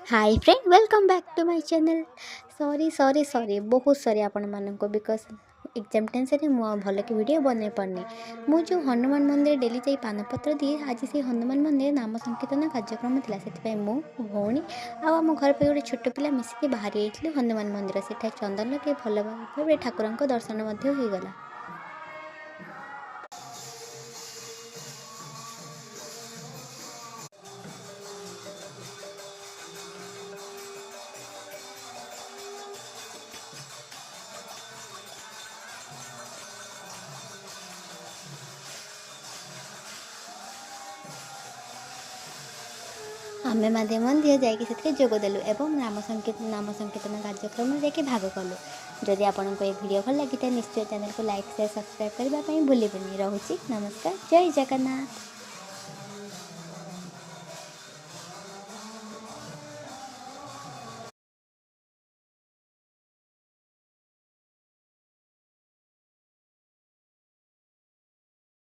Hi friend welcome back to my channel. Sorry बहुत sorry आपण मानको बिकज एग्जाम टेंशन में भल कि वीडियो बन पारनी। मु जो हनुमान मंदिर डेली जाई पानपत्र दिए आज से हनुमान मंदिर नाम संकीर्तन कार्यक्रम था से मो भौणी आम घर पे गोटे छोट पिला मिसिक बाहरी हनुमान मंदिर से चंदन लगे भल भाव ठाकुर दर्शन हो गला। आमे माध्यम जाकि जोगदेलु एवं नाम संकीर्तन कार्यक्रम जाकि भाग कलु। जदि आपको ये वीडियो भल लगी निश्चय चैनल को लाइक शेयर सब्सक्राइब करने भूलें। रोचे नमस्कार, जय जगन्नाथ।